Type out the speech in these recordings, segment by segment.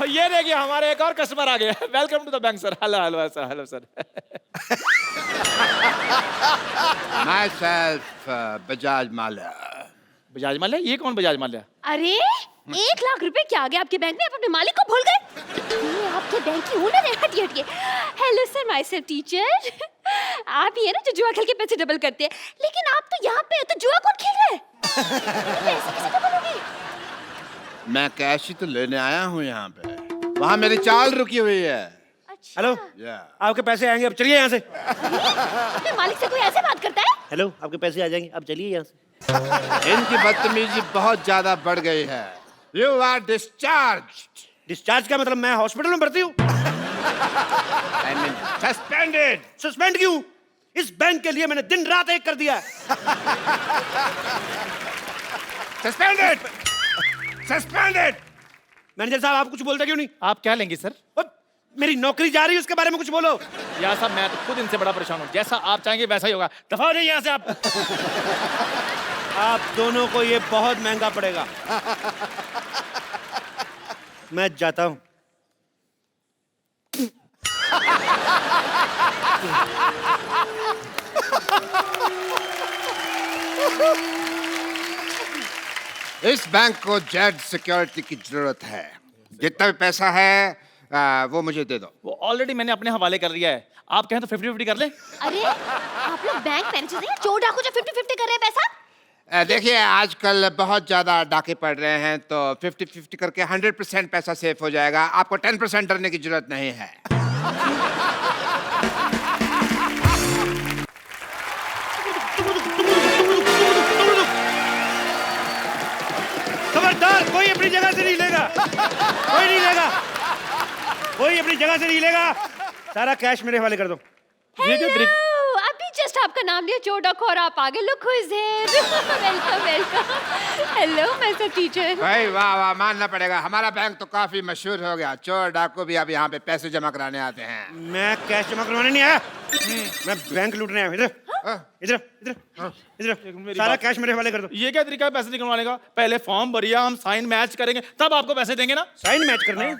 ये देखिए हमारे एक और कस्टमर आ गए। Welcome to the bank sir. Hello hello sir, hello sir. Myself Bajaj Mallya. Bajaj Mallya? ये कौन बजाज माल्या? अरे 1 लाख रुपए क्या आ गए आपके बैंक में? आप अपने मालिक को भूल गए? ये आपके बैंक की ओनर है। हटिए हटिए। Hello sir, myself teacher. आप ही है ना जो जुआ खेल के पैसे डबल करते हैं, लेकिन आप तो यहाँ पे हो तो जुआ कौन खेल रहा है? पैसे कैसे डबल होगी? मैं कैश ही तो लेने आया हूँ यहाँ पे। वहाँ मेरी चाल रुकी हुई है। अच्छा। हेलो, आपके पैसे आएंगे, अब चलिए यहाँ से। अपने मालिक से कोई ऐसे बात करता है? हेलो, आपके पैसे आ जाएंगे, अब चलिए यहाँ से। इनकी बदतमीजी बहुत ज्यादा बढ़ गई है। You are discharge. डिस्चार्ज का मतलब मैं हॉस्पिटल में भर्ती हूँ? I mean suspended. सस्पेंड क्यों? इस बैंक के लिए मैंने दिन रात एक कर दिया। सस्पेंडेड। सस्पेंडेड। मैनेजर साहब, आप कुछ बोलते क्यों नहीं? आप क्या लेंगे सर? मेरी नौकरी जा रही है, उसके बारे में कुछ बोलो। यार साहब मैं तो खुद इनसे बड़ा परेशान हूँ। जैसा आप चाहेंगे वैसा ही होगा। दफा हो जाइए यहाँ से आप। आप दोनों को ये बहुत महंगा पड़ेगा। मैं जाता हूँ। इस बैंक को जेड सिक्योरिटी की जरूरत है। जितना भी पैसा है वो मुझे दे दो। वो ऑलरेडी मैंने अपने हवाले कर लिया है। आप कहें तो 50-50 कर ले। अरे आप लोग बैंक मैनेजर हैं, चोर डाकू जो 50-50 कर रहे हैं पैसा? देखिए आजकल बहुत ज्यादा डाके पड़ रहे हैं, तो 50-50 करके 100% पैसा सेफ हो जाएगा। आपको 10% डरने की जरूरत नहीं है। खबरदार, कोई अपनी जगह से नहीं लेगा। कोई नहीं लेगा। कोई अपनी जगह से नहीं लेगा। सारा कैश मेरे हवाले कर दो। हेलो, अभी जस्ट आपका नाम लिया चोर डाकू और आप आगे। Look who is here. Welcome welcome. Hello my self teacher. भाई वाह वाह, मानना पड़ेगा। हमारा बैंक तो काफी मशहूर हो गया। चोर डाकू भी अब यहाँ पे पैसे जमा कराने आते हैं। मैं कैश जमा करवाने नहीं आया, मैं बैंक लूटने आया। इधर इधर इधर इधर। सारा कैश मेरे हवाले कर दो। ये क्या तरीका है पैसे निकलवाने का? पहले फॉर्म भरिए, हम साइन मैच करेंगे, तब आपको पैसे देंगे ना। साइन मैच करने?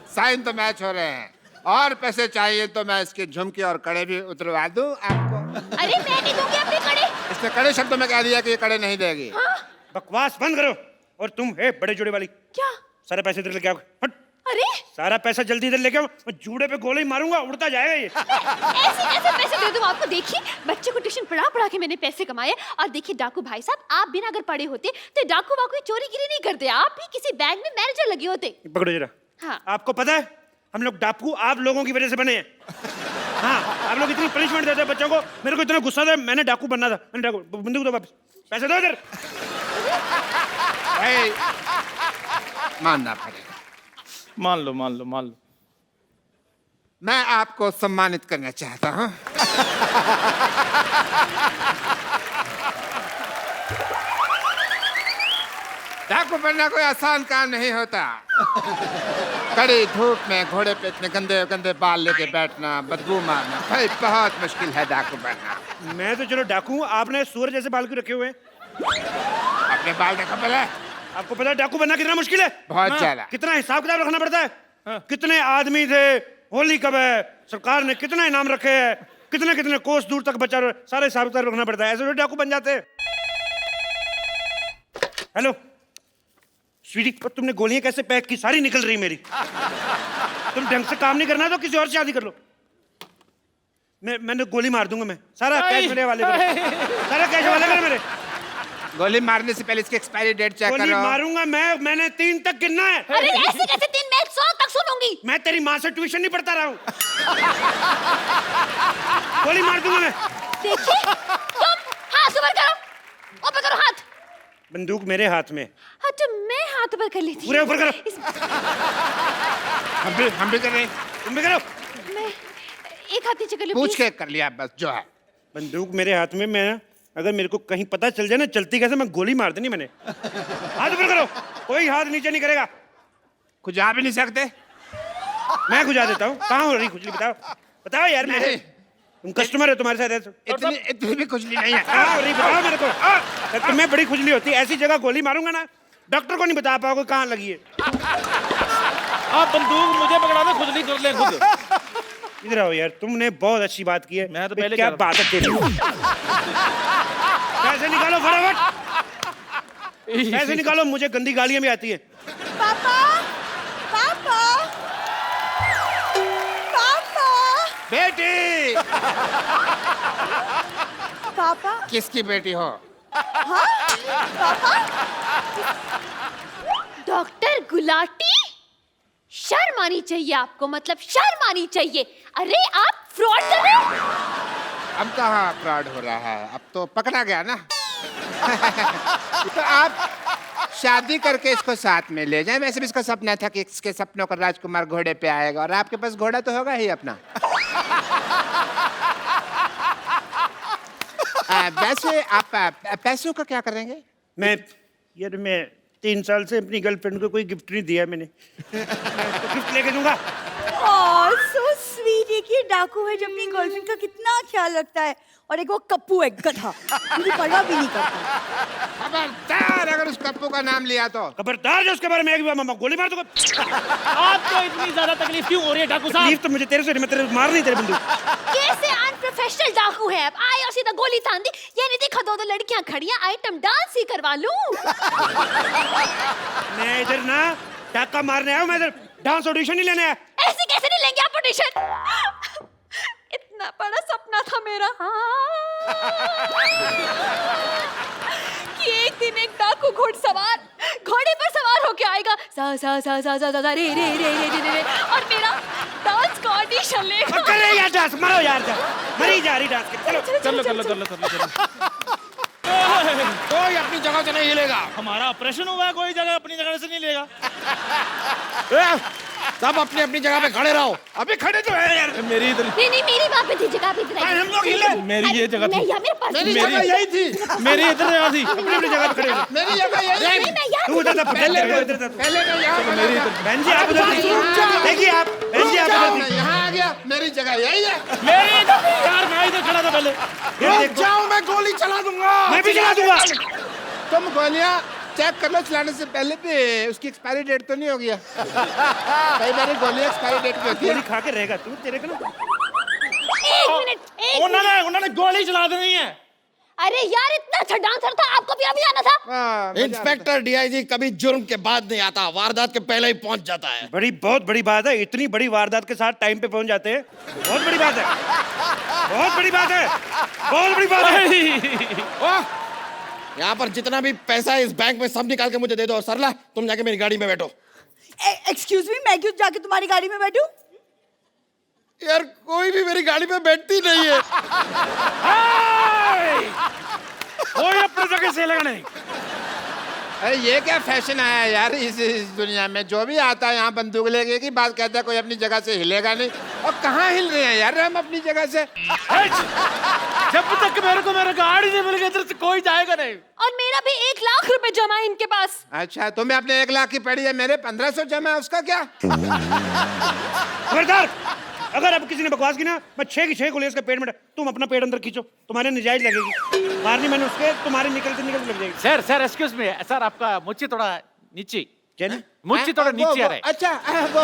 साइन तो मैच हो रहे हैं, और पैसे चाहिए तो मैं इसके झुमके और कड़े भी उतरवा दूं आपको। अरे मैं नहीं दूंगी अपने कड़े। इसने कड़े शब्दों में कह दिया कि ये कड़े नहीं देगी। बकवास बंद करो। और तुम है बड़े जोड़े वाली, क्या? सारे पैसे इधर लेके आओ। हट। अरे सारा पैसा जल्दी इधर लेके आओ। मैं जूड़े पे गोली मारूंगा, उड़ता जाएगा ये। ऐसे कैसे पैसे दे दूं आपको? देखिए बच्चे को ट्यूशन पढ़ा पढ़ा के मैंने पैसे कमाए। और देखिए डाकू भाई साहब, आप बिना अगर पढ़े होते तो डाकू वाकू चोरी गिरी नहीं करते। आप भी किसी बैंक में मैनेजर लगे होते। पकड़ो जरा। हाँ। आपको पता है हम लोग डाकू आप लोगों की वजह से बने हैं। हाँ, आप लोग इतनी पनिशमेंट देते हैं बच्चों को। मेरे को इतना गुस्सा था, मैंने डाकू बनना था। मैंने डाकू, बंदूक दो वापस, पैसे दो इधर। भाई मानना पड़ेगा। मान लो मान लो मान लो। मैं आपको सम्मानित करना चाहता हूँ। डाकू बनना कोई आसान काम नहीं होता। कड़ी धूप में घोड़े पे इतने गंदे गंदे बाल लेके बैठना, बदबू मारना, भाई बहुत मुश्किल है डाकू बनना। मैं तो चलो डाकू हूँ, आपने सूअर जैसे बाल क्यों रखे हुए हैं? अपने बाल देखो पहले। आपको पता है डाकू बनना कितना मुश्किल है? बहुत ज्यादा। कितना हिसाब किताब रखना पड़ता है। कितने आदमी थे, होली कब है, सरकार ने कितना इनाम रखे हैं, कितने कितने कोस दूर तक बचा रहे, सारे हिसाब किताब रखना पड़ता है। ऐसे डाकू बन जाते हैं। हेलो स्वीटी, तुमने गोलियां कैसे पैक की? सारी निकल रही मेरी। तुम ढंग से काम नहीं करना तो किसी और से शादी कर लो। मैंने गोली मार दूंगा। मैं सारा कैश मेरे वाले करो। सारा कैश वाले करो मेरे। गोली मारने से पहले इसकी एक्सपायरी डेट चेक गोली करो। मारूंगा मैंने 3 तक गिनना है। अरे ऐसे कैसे 3? मैं 100 तक सुनूंगी। मैं तेरी माँ से ट्यूशन नहीं पढ़ता रहा हूँ। गोली मार दूंगा मैं। देखिए तुम हाथ ऊपर करो, ऊपर करो हाथ। बंदूक मेरे हाथ में। हाँ तो मैं हाथ ऊपर कर लेती। पूरे ऊपर करो। हम भी कर रहे हैं। तुम भी करो। मैं एक हाथ नीचे कर लूं पूछ प्लीज? के कर लिया बस जो है। बंदूक मेरे हाथ में। मैं अगर मेरे को कहीं पता चल जाए ना चलती कैसे, मैं गोली मार देनी मैंने। हाथ ऊपर करो, कोई हाथ नीचे नहीं करेगा। खुजा भी नहीं सकते। मैं खुजा देता हूँ। कहाँ हो रही खुजली? बताओ बताओ यार। मैं तुम कस्टमर हो, तुम्हारे साथ ऐसा इतनी भी खुजली नहीं है। नहीं बताओ मेरे को। तुम्हें बड़ी खुजली होती है, ऐसी जगह गोली मारूंगा ना, डॉक्टर को नहीं बता पाओगे कहाँ लगी है। आप बंदूक मुझे पकड़ा दो, खुद नहीं कर ले खुद। इधर आओ यार, तुमने बहुत अच्छी बात की है। मैं तो पहले क्या कह बात है तेरी। पैसे निकालो फटाफट, पैसे निकालो, मुझे गंदी गालियां भी आती है। पापा पापा पापा बेटी, पापा किसकी बेटी हो? डॉक्टर गुलाटी, शर्म आनी चाहिए आपको, मतलब शर्म आनी चाहिए। अरे आप फ्रॉड कर रहे हो। अब कहाँ फ्रॉड हो रहा है, अब तो पकड़ा गया ना। तो आप शादी करके इसको साथ में ले जाएं। वैसे भी इसका सपना था कि इसके सपनों का राजकुमार घोड़े पे आएगा, और आपके पास घोड़ा तो होगा ही अपना। वैसे आप पैसों का क्या करेंगे? मैं 3 साल से अपनी गर्लफ्रेंड को कोई गिफ्ट नहीं दिया मैंने। तो गिफ्ट लेके दूंगा। So sweet. एक ये डाकू है जो अपनी गर्लफ्रेंड का कितना ख्याल रखता है, और एक वो कप्पू है गधा, मुझे परवाह भी नहीं करता। खबरदार अगर उस कप्पू का नाम लिया तो। खबरदार जो उसके बारे में एक बार मामा गोली मार दूंगा। आपको इतनी ज्यादा तकलीफ क्यों हो रही है डाकू साहब? तकलीफ तो मुझे तेरे से, मैं तेरे मार नहीं तेरे बंदूक। कैसे अनप्रोफेशनल डाकू है आप? आए और सीधा गोली तान दी। ये नहीं देखा, 2 लड़कियां खड़ी हैं, आइटम डांस ही करवा लूं। मैं इधर ना डाका मारने आया हूं, मैं इधर डांस ऑडिशन नहीं लेने आया। ऐसे कैसे नहीं लेंगे आप ऑडिशन? इतना बड़ा सपना था मेरा कि एक दिन एक डाकू घोड़े पर सवार होके आएगा, सा सा सा सा सा सा रे रे रे रे रे रे, और मेरा डांस का ऑडिशन लेगा। करे यार डांस, मारो यार डांस, मरी जा रही डांस के। चलो कर लो। कोई अपनी जगह से नहीं हिलेगा। हमारा ऑपरेशन हुआ है, कोई जगह अपनी जगह से नहीं लेगा। सब अपनी अपनी जगह पे खड़े रहो। अभी खड़े तो है यार। मेरी इधर, नहीं मेरी बात पे थी, जगह पे इधर हम लोग हिले। मेरी ये जगह थी, मेरे पास मेरी जगह यही थी। मेरी इधर जगह थी। अपनी जगह पे खड़े रहो। मेरी जगह यही थी। तू उधर था, पहले इधर था। पहले मैं यहाँ मेरी इधर, बहन जी आप उधर थी। देखिए आप, बहन जी आप उधर मैं थी। यहाँ आ गया। मेरी जगह यही है। मेरी इधर थी यार, मैं इधर खड़ा था पहले। रुक जाओ, मैं गोली चला दूंगा। मैं भी चला दूंगा। तुम गोलियां चेक कर लो चलाने से पहले भी, उसकी एक्सपायरी डेट तो नहीं हो गया? कई बार गोलियां एक्सपायरी डेट पे होती है। गोली खा के रहेगा तू, तेरे को ना। 1 मिनट। उन्होंने गोली चला देनी है। अरे यार इतना अच्छा डांसर था, आपको भी अभी आना था। इंस्पेक्टर डीआईजी कभी जुर्म के बाद नहीं आता, वारदात के पहले ही पहुंच जाता है। बहुत बड़ी बात है, इतनी बड़ी वारदात के साथ टाइम पे पहुंच जाते हैं। बहुत बड़ी बात है, बहुत बड़ी बात है, बहुत बड़ी बात है। यहाँ पर जितना भी पैसा है इस बैंक में सब निकाल के मुझे दे दो, और सरला तुम जाके मेरी गाड़ी में बैठो। एक्सक्यूज मी, मैं क्यों जाके तुम्हारी गाड़ी में बैठूं? यार कोई भी मेरी गाड़ी में बैठती नहीं है। कोई अपनी जगह से लेगा नहीं। अरे ये क्या फैशन आया यार इस दुनिया में? जो भी आता है यहाँ बंदूक लेके की बात कहता है, कोई अपनी जगह से हिलेगा नहीं। और कहाँ हिल रहे हैं यार हम अपनी जगह से? जब तक मेरे को मेरा गाड़ी नहीं मिलेगी इधर से कोई जाएगा नहीं। और मेरा भी 1 लाख रुपए जमा है इनके पास। अच्छा, तुम्हें अपने 1 लाख की पड़ी है, मेरे 1500 जमा है, उसका क्या? खबरदार, अगर अब किसी ने बकवास की ना, मैं 6 की 6 गोली इसके पेट में। तुम अपना पेट अंदर खींचो, तुम्हारे नजायज लगेगी। मारनी मैंने उसके, तुम्हारी निकलते निकलते लग जाएगी। सर एक्सक्यूज मी सर, आपका मुच्ची थोड़ा नीचे, क्या नहीं? मुच्ची थोड़ा नीचे आ रहा है। अच्छा वो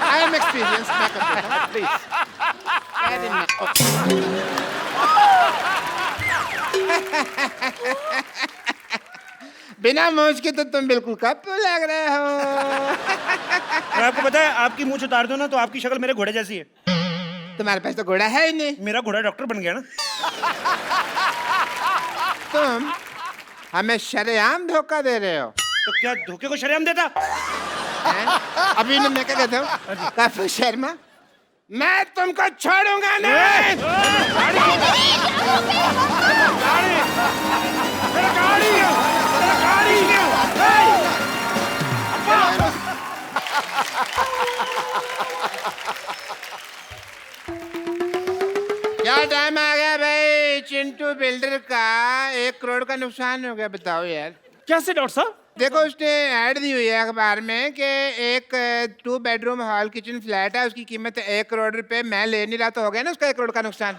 आई एम एक्सपीरियंस। प्लीज बिना मूंछ के तो तुम बिल्कुल कप्पू लग रहे हो। और आपको पता है, आपकी मूंछ उतार दो ना तो आपकी शक्ल मेरे घोड़े जैसी है। तुम्हारे पास तो घोड़ा है ही नहीं। मेरा घोड़ा डॉक्टर बन गया ना। तुम हमें शरेआम धोखा दे रहे हो। तो क्या धोखे को शर्म देता? अभी मैं क्या कहता हूँ, कप्पू शर्मा, मैं तुमको छोड़ूंगा नहीं। क्या टाइम आ गया भाई चिंटू बिल्डर का? 1 करोड़ का नुकसान हो गया, बताओ यार। कैसे डॉक्टर साहब? देखो उसने ऐड दी हुई है अखबार में कि एक 2 बेडरूम हॉल किचन फ्लैट है, उसकी कीमत 1 करोड़ रुपए। मैं ले नहीं रहा तो हो गया ना उसका 1 करोड़ का नुकसान।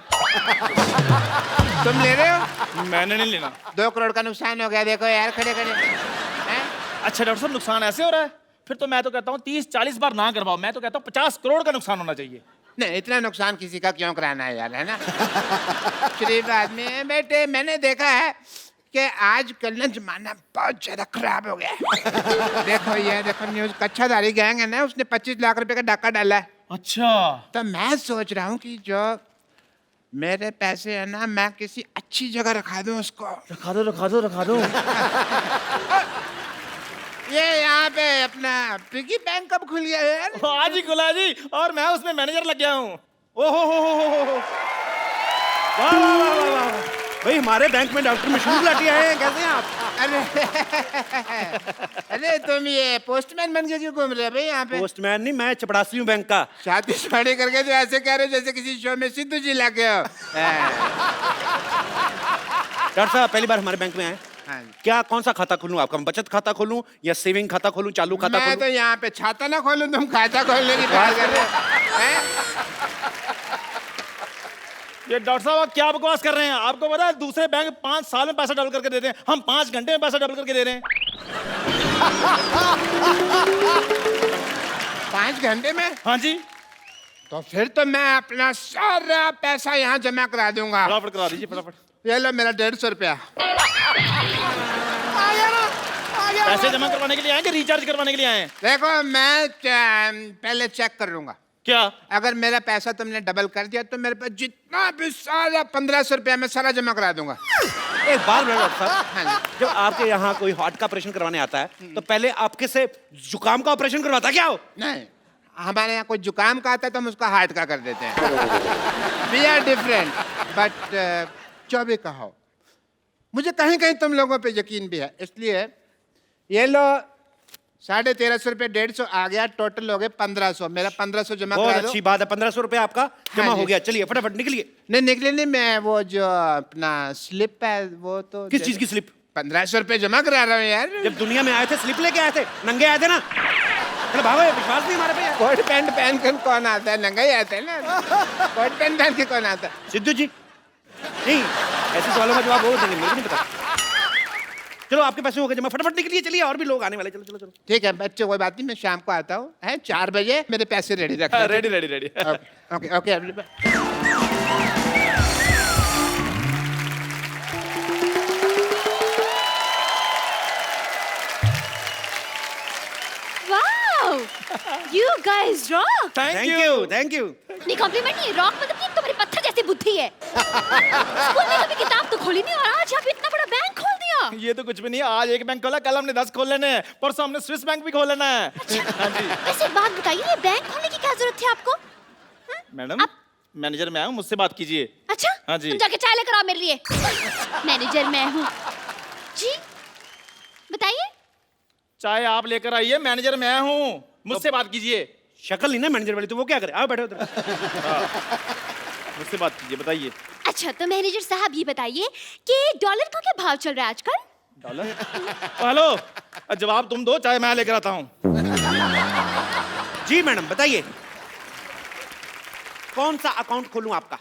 तुम ले रहे हो? मैंने नहीं लेना। 2 करोड़ का नुकसान हो गया। देखो यार खड़े खड़े हैं? अच्छा डॉक्टर साहब, नुकसान ऐसे हो रहा है? फिर तो मैं तो कहता हूँ 30-40 बार ना करवाओ। मैं तो कहता हूँ 50 करोड़ का नुकसान होना चाहिए। नहीं, इतना नुकसान किसी का क्यों कराना है यार, है ना? शरीफ आदमी है बेटे। मैंने देखा है कि आजकल ना जमाना बहुत ज्यादा खराब हो गया है। देखो न्यूज, कच्छाधारी गैंग है ना, उसने 25 लाख रुपए का डाका डाला है। अच्छा। तो मैं सोच रहा हूँ कि जो मेरे पैसे है ना, मैं किसी अच्छी जगह रखा दूं उसको। रखा दो। ये यहाँ पे अपना पिगी बैंक कब खुल गया यार? आज ही खुला जी, और मैं उसमें मैनेजर लग गया हूँ। ओहो हो। वाह वाह वाह वाह वाह। भाई हमारे बैंक में डॉक्टर मशहूर गुलाटी आए हैं, कैसे हैं आप? अरे तुम ये पोस्टमैन बन के क्यों घूम रहे हो भाई यहाँ पे? पोस्टमैन नहीं, मैं चपड़ासी हूँ बैंक का। शादी शादी करके तो ऐसे कह रहे हो जैसे किसी शो में सिद्धू जी लगे हो। डॉक्टर साहब पहली बार हमारे बैंक में आए, हाँ जी। क्या कौन सा खाता खोलूं आपका? बचत खाता खोलूं या सेविंग खाता खोलूं, चालू खाता मैं खोलूं? तो यहाँ पे छाता ना खोलूं, तुम खाता खोलने की बात कर रहे हो, हैं? ये डॉक्टर साहब आप क्या बकवास कर रहे हैं? आपको पता है दूसरे बैंक 5 साल में पैसा डबल करके देते हैं, हम 5 घंटे में पैसा डबल करके दे रहे हैं। 5 घंटे में? हाँ जी। तो फिर तो मैं अपना सारा पैसा यहाँ जमा करा दूंगा। फटाफट करा दीजिए, फटाफट। ये लो मेरा 150 रुपया। पैसे जमा करवाने के लिए आए कि रिचार्ज करवाने के लिए आए हैं? देखो मैं पहले चेक कर लूंगा। क्या? अगर मेरा पैसा तुमने डबल कर दिया तो मेरे पास जितना भी सारा 1500 रुपया मैं सारा जमा करा दूंगा। एक बात बोलो डॉक्टर साहब, हाँ जी। जब आपके यहाँ कोई हार्ट का ऑपरेशन करवाने आता है तो पहले आपके से जुकाम का ऑपरेशन करवाता क्या हो? नहीं, हमारे यहाँ कोई जुकाम का आता है तो हम उसका हार्ट का कर देते हैं। वी आर डिफरेंट, बट जो भी कहो, मुझे कहीं कहीं तुम लोगों पे यकीन भी है, इसलिए ये लो 1350 रुपये, 150 आ गया, टोटल हो गए 1500। मेरा 1500 जमा बहुत करा दो। अच्छी बात है, 1500 रुपए आपका जमा हाँ हो जी। गया। चलिए फटाफट निकलिए। नहीं निकले नहीं, मैं वो जो अपना स्लिप है वो तो किस चीज की स्लिप? 1500 रुपये जमा करा रहा हूँ यार। जब दुनिया में आए थे स्लिप लेके आए थे, नंगे आए थे ना? चलो भागो, विश्वास नहीं हमारे पे यार। कोट पैंट पहन कर कौन आता है? नंगा ही आता है ना। कोट पैंट पहन के कौन आता है? सिद्धू जी नहीं, ऐसे सवालों का जवाब वो देंगे, मुझे नहीं पता। चलो आपके पैसे हो गए जमा, फटाफट निकलिए। चलिए और भी लोग आने वाले, चलो चलो चलो। ठीक है बच्चे, कोई बात नहीं, मैं शाम को आता हूँ, है 4 बजे मेरे पैसे रेडी रखना। Ready. Okay okay. Wow, you guys rock. Thank you. Thank you. नहीं कॉम्प्लीमेंट नहीं, रॉक मतलब कि तुम्हारी पत्थर जैसी बुद्धि है। स्कूल में कभी किताब तो खोली नहीं और आज यहाँ पे इतना बड़ा बैंक खोल दिया। ये तो कुछ भी नहीं है, आज एक बैंक खोला, कल हमने 10 खोल लेने हैं, परसों हमने स्विस बैंक भी खोल लेना है। हाँ जी। वैसे एक बात बताइए, ये बैंक खोलने की क्या जरूरत थी आपको? मैडम, मैनेजर मैं हूँ, मुझसे बात कीजिए। अच्छा, हाँ जी। तुम जाके चाय लेकर आओ मेरे लिए। मैनेजर मैं हूँ जी, बताइए। चाहे आप लेकर आइए, मैनेजर मैं हूँ, मुझसे बात कीजिए। शक्ल नहीं ना मैनेजर वाली, तो वो क्या करे? आओ बैठो उधर। मुझसे बात कीजिए, बताइए। अच्छा तो मैनेजर साहब ये बताइए कि डॉलर का क्या भाव चल रहा है आजकल? डॉलर? हेलो, जवाब तुम दो, चाहे मैं लेकर आता हूँ। जी मैडम बताइए, कौन सा अकाउंट खोलूं आपका?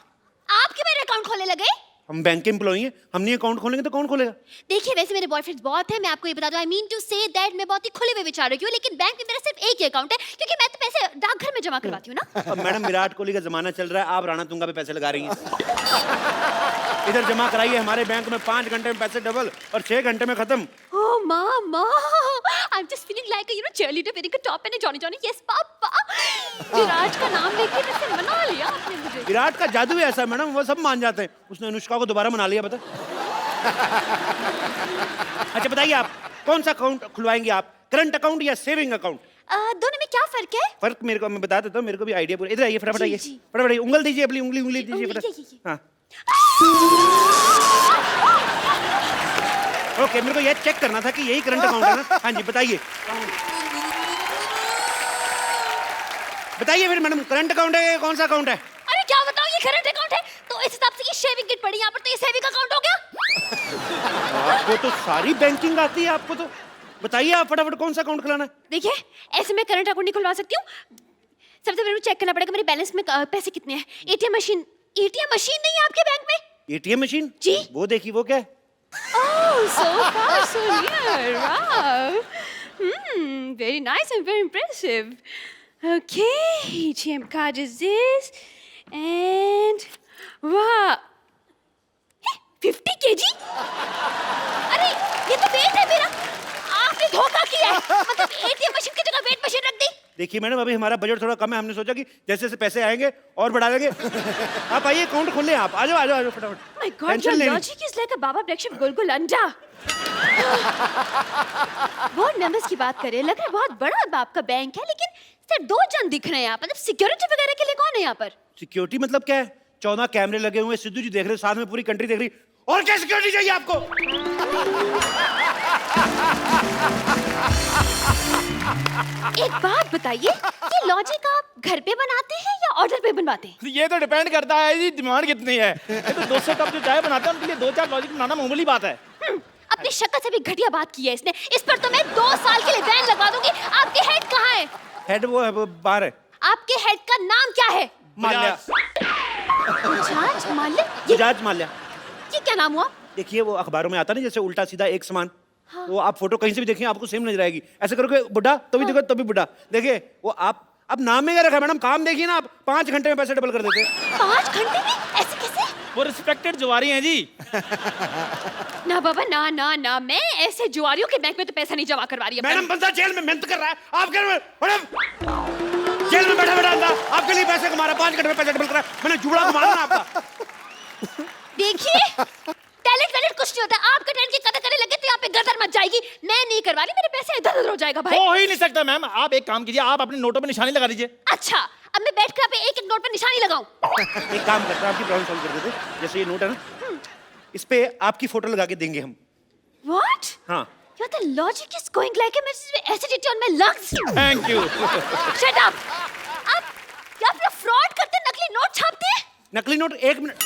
आप क्यों मेरा अकाउंट खोलने लगे? हम बैंक के एम्प्लॉई हैं, हम नहीं अकाउंट खोलेंगे तो कौन खोलेगा? देखिए वैसे मेरे बॉयफ्रेंड्स बहुत हैं, मैं आपको ये बता दूं, I mean to say that मैं बहुत ही खुले हुए विचारों की हूँ, लेकिन बैंक में मेरा सिर्फ एक ही अकाउंट है क्योंकि मैं तो पैसे डाकघर में जमा करवाती हूँ ना। अब मैडम विराट कोहली का जमाना चल रहा है, आप राणा तुंगा पे पैसे लगा रही हैं। इधर जमा कराइए, हमारे बैंक में 5 घंटे में पैसे डबल और 6 घंटे में खत्म। Oh mama, I'm just feeling like a cheerleader wearing a top and a Johnny Johnny. Yes papa. Virat का नाम लेके वैसे मना लिया आपने मुझे। विराट का जादू ही ऐसा है मैडम, वो सब मान जाते हैं। उसने अनुष्का को दोबारा मना लिया, बता। अच्छा बताइए आप कौन सा अकाउंट खुलवाएंगे आप, करंट अकाउंट या सेविंग अकाउंट? दोनों में क्या फर्क है? फर्क मेरे को मैं बता देता हूँ, मेरे को भी आइडिया पूरा। इधर आइए फटाफट, जी, आइए जी। फटाफट आइए, उंगल दीजिए, अपनी उंगली दीजिए उंगली, फटाफट। ये। हाँ ओके, मेरे को ये चेक करना था कि यही करंट अकाउंट है ना? हाँ जी बताइए, बताइए फिर मैडम, करंट अकाउंट है कौन सा अकाउंट है? अरे क्या बताऊं, ये करंट अकाउंट है तो इस हिसाब से ये शेविंग किट पड़ी यहाँ पर, तो ये सेविंग अकाउंट हो गया। आपको तो सारी बैंकिंग आती है, आपको तो। बताइए आप फटाफट कौन सा अकाउंट खुलाना है? देखिए, ऐसे मैं करंट अकाउंट नहीं खुलवा सकती हूँ। सबसे पहले मुझे चेक करना पड़ेगा मेरे बैलेंस में पैसे कितने हैं। एटीएम मशीन नहीं है आपके बैंक में? एटीएम मशीन जी। वो देखिए, वो क्या है? Oh, so far, so near. Wow. Very nice and very impressive. Okay, ATM card is this. And wow. Hey, 50 kg? अरे, ये तो वेट है मेरा। आपने धोखा किया है। मतलब ATM मशीन की जगह वेट मशीन रख दी। देखिए मैडम, अभी हमारा बजट थोड़ा कम है, हमने सोचा कि जैसे जैसे पैसे आएंगे और बढ़ा देंगे। आप आइए, अकाउंट खोल लें आप। आ जाओ फटाफट। My God, Tension your लेनी- logic is like a Baba Black Sheep गोल-गोल अंडा। बोर्ड मेंबर्स की बात करें, लग रहा है बहुत बड़ा आपका बैंक है, लेकिन सिर्फ 2 जन दिख रहे हैं यहाँ पर। मतलब सिक्योरिटी वगैरह के लिए कौन है यहाँ पर? सिक्योरिटी मतलब क्या है? 14 कैमरे लगे हुए हैं, सिद्धू जी देख रहे हैं, साथ में पूरी कंट्री देख रही है। और क्या सिक्योरिटी चाहिए आपको? एक बात बताइए, ये लॉजिक आप घर पे बनाते हैं या ऑर्डर पे बनवाते हैं? ये तो डिपेंड करता है जी डिमांड कितनी है। ये तो 200 कप जो चाय बनाते हैं उनके लिए 2-4 लॉजिक बनाना मामूली बात है। अपनी शक्ल से भी घटिया बात की है इसने। इस पर तो मैं 2 साल के लिए बैन लगवा दूंगी। आपके हेड कहाँ है? हेड वो है, वो बाहर है। आपके हेड का नाम क्या है? माल्या। बजाज माल्या? बजाज माल्या। ये क्या नाम हुआ? देखिए वो अखबारों में आता है ना, जैसे उल्टा सीधा एक समान। वो आप फोटो कहीं से भी देखें आपको सेम नजर आएगी। ऐसे करोगे बुढ़ा तो भी देखो तभी बुढ़ा। देखिए वो आप अब नाम में क्या रखा है मैडम? काम देखिए ना आप, 5 घंटे में पैसे डबल कर देते हैं। 5 घंटे में? ऐसे कैसे? वो रिस्पेक्टेड जुआरी हैं जी। ना बाबा, ना ना ना, मैं ऐसे जुआरियों के बैंक में तो पैसा नहीं जमा करवा रही है। मैडम बंदा जेल में मेहनत कर रहा है, आप कह रहे हो मैडम जेल में बैठा बैठा अंदर आपके लिए पैसे कमा रहा है, 5 घंटे में पैसे डबल कर रहा है। मैंने जुबड़ा घुमा ना आपका। देखिए, टैलेंट कुछ नहीं होता। आपका टैलेंट की कदर करने लगे तो यहाँ पे गदर मच जाएगी। मैं नहीं करवा रही, मेरे पैसे इधर-उधर हो जाएगा भाई। हो ही नहीं सकता मैम। आप एक काम कीजिए, आप अपने नोटों पे निशानी लगा दीजिए। अच्छा, अब मैं बैठ कर पे एक-एक नोट पे निशानी लगाऊं। एक काम करते हैं, आपकी प्रॉब्लम सॉल्व कर देते। जैसे ये नोट है ना, इस पे आपकी फोटो लगा के देंगे हम। What? हाँ। Your the logic is going like a acidity on my lungs. Thank you. Shut up. आप क्या अपना फ्रॉड करते हैं, नकली नोट छापते हैं? नकली नोट 1 मिनट।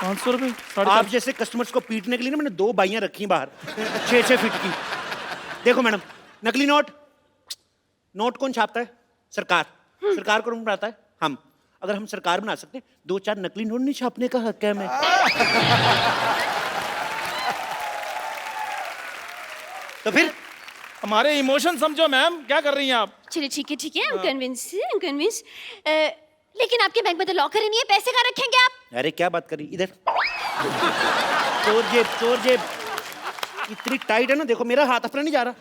500 रुपए? आप जैसे कस्टमर्स को पीटने के लिए ना मैंने 2 बाइयां रखी बाहर 6-6 फीट की। देखो मैडम, नकली नोट कौन छापता है? सरकार। सरकार कौन बनाता है? हम। अगर हम सरकार बना सकते हैं, 2-4 नकली नोट नहीं छापने का हक है हमें। तो फिर हमारे इमोशन समझो मैम, क्या कर रही हैं आप? चलिए ठीक है, I'm convinced. लेकिन आपके बैंक में तो लॉकर ही नहीं है, पैसे कहाँ रखेंगे आप? अरे क्या बात करी, इधर। चोर जेब इतनी टाइट है ना, देखो मेरा हाथ अपना नहीं जा रहा।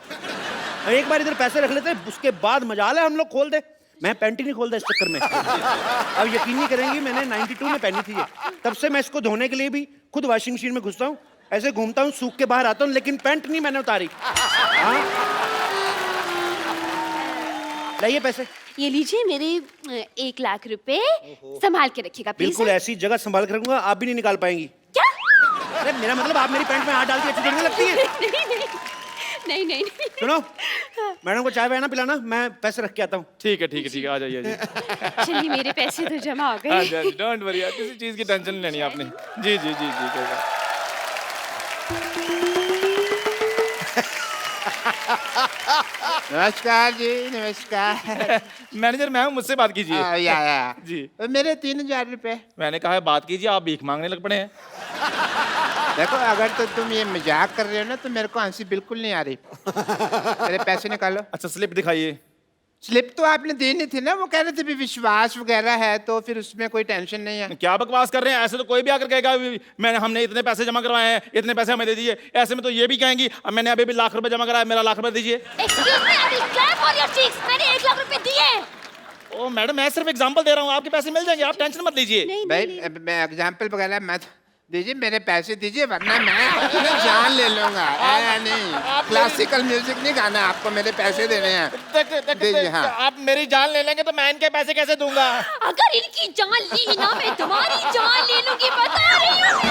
एक बार इधर पैसे रख लेते हैं, उसके बाद मजा है हम लोग खोल दे। मैं पैंट ही नहीं खोलता इस चक्कर में। अब यकीन नहीं करेंगी, मैंने 92 में पहनी थी ये। तब से मैं इसको धोने के लिए भी खुद वॉशिंग मशीन में घुसता हूँ, ऐसे घूमता हूँ, सूख के बाहर आता हूँ, लेकिन पैंट नहीं मैंने उतारी। हाँ? लाइए पैसे। ये लीजिए मेरे 1 लाख रुपए, संभाल के रखिएगा प्लीज। बिल्कुल ऐसी जगह संभाल कर रखूंगा, आप भी नहीं निकाल पाएंगी। क्या? अरे मेरा मतलब आप मेरी पैंट में हाथ डाल के अच्छी देखने लगती है। नहीं। सुनो, मैडम को चाय वाय ना पिलाना, मैं पैसे रख के आता हूँ। ठीक है, आ जाइए जी। चलिए, मेरे पैसे तो जमा हो गए। डोंट वरी, किसी चीज की टेंशन नहीं लेनी आपने। जी कोई बात। नमस्कार जी, नमस्कार। मैनेजर मैम, मुझसे बात कीजिए। या जी। मेरे 3000 रुपए। मैंने कहा है बात कीजिए, आप भीख मांगने लग पड़े हैं। देखो, अगर तो तुम ये मजाक कर रहे हो ना, तो मेरे को हंसी बिल्कुल नहीं आ रही। मेरे पैसे निकालो। अच्छा, स्लिप दिखाइए। स्लिप तो आपने देनी थी ना, वो कह रहे थे भी विश्वास वगैरह है, तो फिर उसमें कोई टेंशन नहीं है। क्या बकवास कर रहे हैं? ऐसे तो कोई भी आकर कहेगा हमने इतने पैसे जमा करवाए हैं, इतने पैसे हमें दे दीजिए। ऐसे में तो ये भी कहेंगी अब मैंने अभी भी लाख रुपए जमा कराया, मेरा लाख रुपए दीजिए। Excuse me, I will clap on your cheeks. मैंने 1 लाख रुपए दिए। ओ मैडम, मैं सिर्फ एग्जांपल दे रहा हूँ, आपके पैसे मिल जाएंगे, आप टेंशन मत लीजिए। नहीं, भाई मैं एग्जाम्पल वगैरह मत दीजिए, मेरे पैसे दीजिए, वरना मैं अपनी जान ले लूंगा। नहीं, क्लासिकल म्यूजिक नहीं गाना, आपको मेरे पैसे देने हैं। दीजिए। हाँ, आप मेरी जान ले लेंगे तो मैं इनके पैसे कैसे दूंगा? अगर इनकी जान ली ना, मैं तुम्हारी जान ले लूंगी। बता रही हूँ मैं।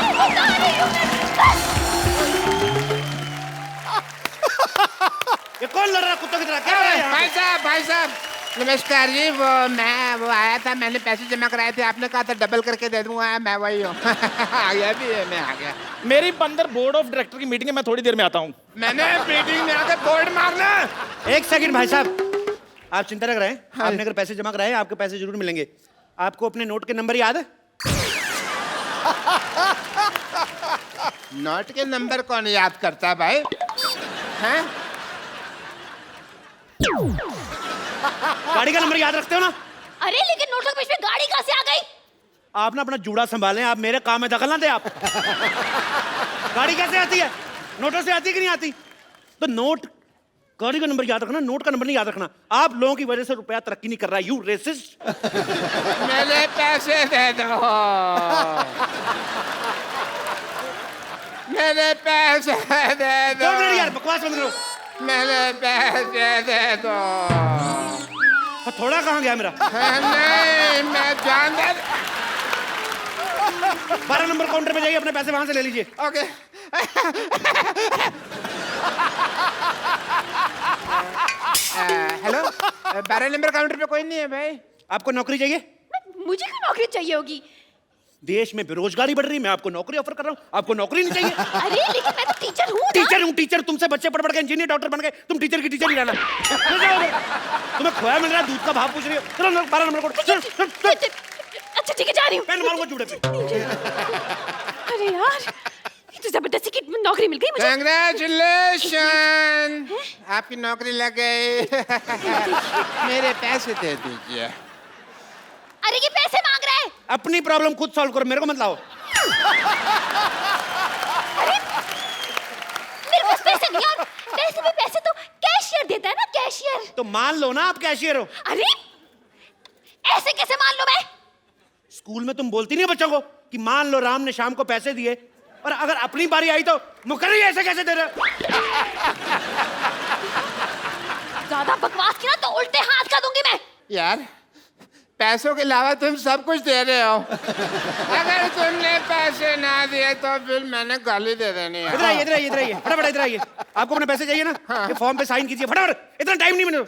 ये कौन लड़ रहा है कुत्तों की तरह? क्या हो रहा है यहाँ पे? भाई साहब, नमस्कार जी, वो आया था, मैंने पैसे जमा कराए थे, आपने कहा था डबल करके दे दूंगा, मैं वही हूँ। आ गया भी है, मैं आ गया। मेरी अंदर बोर्ड ऑफ डायरेक्टर की मीटिंग है, मैं थोड़ी देर में आता हूँ। मैंने मीटिंग में आकर बोर्ड मारना। एक सेकंड भाई साहब, आप चिंता न करें। आपने अगर पैसे जमा कराए, आपके पैसे जरूर मिलेंगे। आपको अपने नोट के नंबर याद है? नोट के नंबर कौन याद करता भाई? हैं? गाड़ी का नंबर याद रखते हो ना? अरे लेकिन नोटों के बीच में गाड़ी कहाँ से आ गई? आप ना अपना जूड़ा संभालें, आप मेरे काम में दखल ना दे आप। गाड़ी कैसे आती है? नोटों से आती है कि नहीं आती? तो नोट, गाड़ी का नंबर याद रखना, नोट का नंबर नहीं याद रखना। आप लोगों की वजह से रुपया तरक्की नहीं कर रहा है, यू रेसिस्ट। मेरे पैसे दे दो, मेरे पैसे दे दो, यार बकवास बंद करो। मेरे पैसे दे दो। थोड़ा कहाँ गया मेरा? नहीं, मैं जान दे। 12 नंबर काउंटर पे जाइए, अपने पैसे वहां से ले लीजिए। ओके। हेलो, 12 नंबर काउंटर पे कोई नहीं है भाई। आपको नौकरी चाहिए? मुझे क्यों नौकरी चाहिए होगी? देश में बेरोजगारी बढ़ रही है, मैं आपको नौकरी ऑफर कर रहा हूँ, आपको नौकरी नहीं चाहिए? अरे लेकिन मैं तो टीचर हूँ ना। टीचर हूँ, टीचर। तुमसे बच्चे पढ़ पढ़ के इंजीनियर डॉक्टर बन गए, तुम टीचर की टीचर ही रहना। तुम्हें खोया मिल रहा है, दूध का भाव पूछ रही हो। चलो 12 नंबर कोड। अच्छा ठीक है, जा रही हूँ। पेन मारूंगा जूड़े पे। अरे यार, ये तो जबरदस्ती की नौकरी मिल गई मुझे। कांग्रेचुलेशन, आपकी नौकरी लग गई। मेरे पैसे दे दीजिए। अरे ये पैसे मांग रहा है। अपनी प्रॉब्लम खुद सॉल्व करो, मेरे को मत लाओ। मेरे पास पैसे नहीं, और वैसे भी पैसे तो कैशियर देता है ना, कैशियर। तो मान लो ना आप कैशियर हो। अरे ऐसे कैसे मान लो मैं? स्कूल में तुम बोलती नहीं हो बच्चों को कि मान लो राम ने शाम को पैसे दिए, और अगर अपनी बारी आई तो मुकर्री ऐसे कैसे दे रहे हो? ज्यादा बकवास की ना तो उल्टे हाथ का दूंगी मैं। यार, पैसों के अलावा तुम सब कुछ दे रहे हो। अगर तुमने पैसे ना दिए तो फिर मैंने गाली दे देनी है। इधर आइए, इधर आइए, इधर आइए, फटाफट इधर आइए। आपको अपने पैसे चाहिए ना? ये फॉर्म पे साइन कीजिए फटाफट, इतना टाइम नहीं मैंने।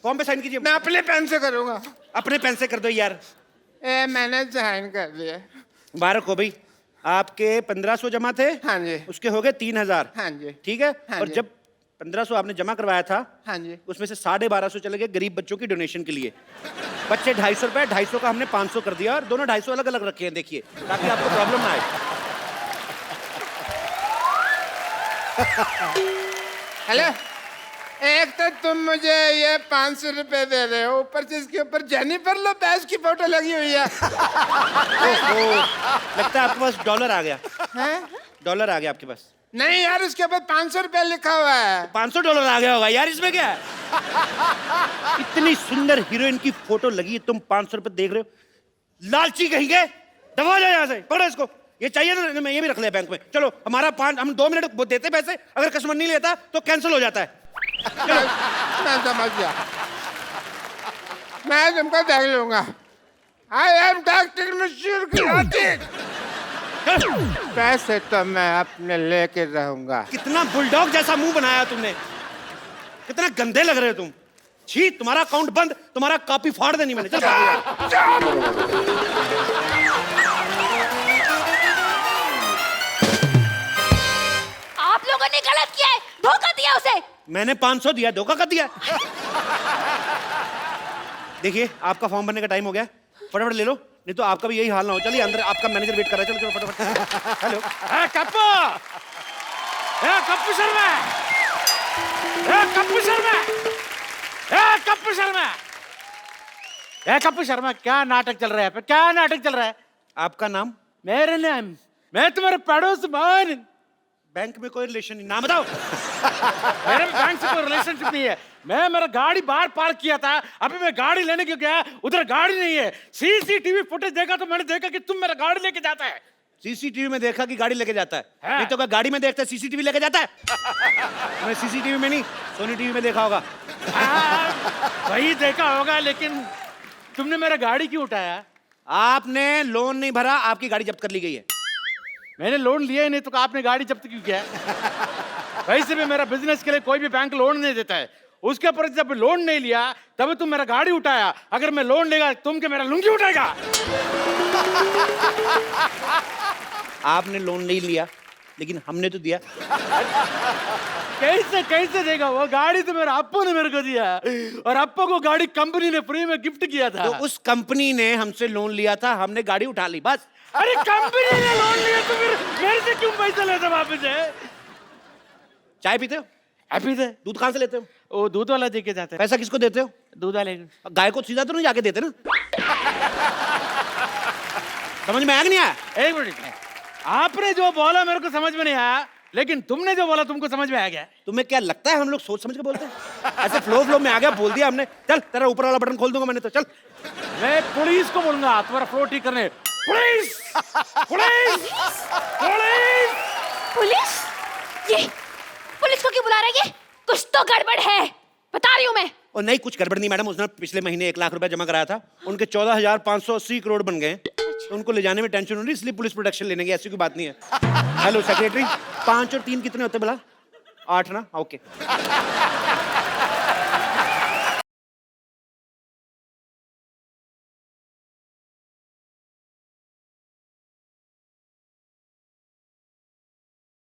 फॉर्म पे साइन कीजिए। मैं अपने पेन से करूंगा। अपने पेन से कर दो यार। मैंने साइन कर दिया। मुबारक हो भाई, आपके 1500 जमा थे। हाँ जी। उसके हो गए 3000। हाँ जी। ठीक है। हाँ और जी। जब 1500 आपने जमा करवाया था, हाँ जी। उसमें से 1250 चले गए गरीब बच्चों की डोनेशन के लिए। बच्चे 250 रुपए, 250 का हमने 500 कर दिया, और दोनों 250 अलग अलग रखे हैं, देखिए, ताकि आपको प्रॉब्लम ना आए। हेलो, एक तो तुम मुझे ये 500 रुपए दे रहे हो, ऊपर से इसके ऊपर जेनिफर लोपेज की फोटो लगी हुई है। लगता है आपके पास डॉलर आ गया। हैं? डॉलर आ गया आपके पास। नहीं यार, उसके ऊपर 500 रुपए लिखा हुआ है। 500 डॉलर आ गया होगा यार, इसमें क्या है? इतनी सुंदर हीरोइन की फोटो लगी है, तुम 500 रुपए देख रहे हो? लालची कहेंगे, दबा जाओ यहाँ से, पकड़ो इसको। ये चाहिए ना, मैं ये भी रख लिया बैंक में। चलो, हमारा हम 2 मिनट वो देते पैसे, अगर कस्टमर नहीं लेता तो कैंसिल हो जाता है। मैं समझ गया, मैं तुमको देख लूंगा। आई एम डॉक्टर मशहूर की। पैसे तो मैं अपने लेके रहूंगा। कितना बुलडॉग जैसा मुंह बनाया तुमने, कितना गंदे लग रहे हो तुम। छी, तुम्हारा अकाउंट बंद, तुम्हारा कॉपी फाड़ देनी मैंने। चल आप लोगों ने गलत किया है, धोखा दिया उसे। मैंने 500 दिया, धोखा कर दिया। देखिए, आपका फॉर्म भरने का टाइम हो गया, फटाफट ले लो, नहीं तो आपका भी यही हाल ना हो। चलिए अंदर, आपका मैनेजर वेट कर रहा है। चलो चलो फटाफट। हेलो, कप्पू, कप्पू शर्मा, कप्पू शर्मा, कप्पू शर्मा, कप्पू शर्मा, क्या नाटक चल रहा है? क्या नाटक चल रहा है? आपका नाम? मेरे नाम, मैं तुम्हारे पड़ोस मान। बैंक में कोई रिलेशन नहीं, नाम बताओ। मेरे बैंक से कोई रिलेशनशिप नहीं है। मैं मेरा गाड़ी बाहर पार्क किया था, अभी मैं गाड़ी लेने क्यों गया, उधर गाड़ी नहीं है। सीसीटीवी फुटेज देखा तो मैंने देखा कि तुम मेरा गाड़ी लेके जाता है। सीसीटीवी में देखा कि गाड़ी लेके जाता है? हाँ। नहीं तो क्या गाड़ी में देखता है सीसीटीवी लेके जाता है? मैं सीसीटीवी में नहीं, सोनी टीवी में देखा होगा। वही देखा होगा, लेकिन तुमने मेरा गाड़ी क्यों उठाया? आपने लोन नहीं भरा, आपकी गाड़ी जब्त कर ली गई है। मैंने लोन लिया ही नहीं तो आपने गाड़ी जब्त क्यों किया? वैसे भी मेरा बिजनेस के लिए कोई भी बैंक लोन नहीं देता है, उसके ऊपर जब लोन नहीं लिया तब तुम मेरा गाड़ी उठाया। अगर मैं लोन लेगा तुम क्या मेरा लुंगी उठाएगा? आपने लोन नहीं लिया, लेकिन हमने तो दिया। कैसे कैसे देगा? वो गाड़ी तो मेरा अप्पू ने मेरे को दिया, और अप्पू को गाड़ी कंपनी ने फ्री में गिफ्ट किया था। तो उस कंपनी ने हमसे लोन लिया था, हमने गाड़ी उठा ली, बस। अरे कंपनी ने लोन लिया तो फिर मेरे से क्यों पैसा लेते वापस है? चाय पीते हो? हैप्पी थे। दूध कहाँ से लेते हो? वो दूध वाला दे के जाते हैं। पैसा किसको देते हो? दूध वाले। गाय को सीधा तो नहीं जाके देते ना? समझ में आया कि नहीं आया? एक मिनट, आपने जो बोला मेरे को समझ में नहीं आया, लेकिन तुमने जो बोला तुमको समझ में आ गया। तुम्हें क्या लगता है हम लोग सोच समझ के बोलते हैं? ऐसे फ्लो में आ गया, बोल दिया हमने। चल तेरा ऊपर वाला बटन खोल दूंगा मैंने तो, चल। मैं पुलिस को बोलूंगा तुम्हारा फ्लो ठीक करने। पुलिस! पुलिस! पुलिस! पुलिस? ये पुलिस को क्यों बुला रहे हैं? कुछ तो गड़बड़ है, बता रही हूँ मैं। और नहीं, कुछ गड़बड़ नहीं मैडम। उसने पिछले महीने 1 लाख रुपया जमा कराया था, उनके 14,580 करोड़ बन गए। तो उनको ले जाने में टेंशन हो रही, इसलिए पुलिस प्रोटेक्शन लेने की। ऐसी कोई बात नहीं है। हेलो सेक्रेटरी, 5 और 3 कितने होते हैं भला? 8 ना? ओके।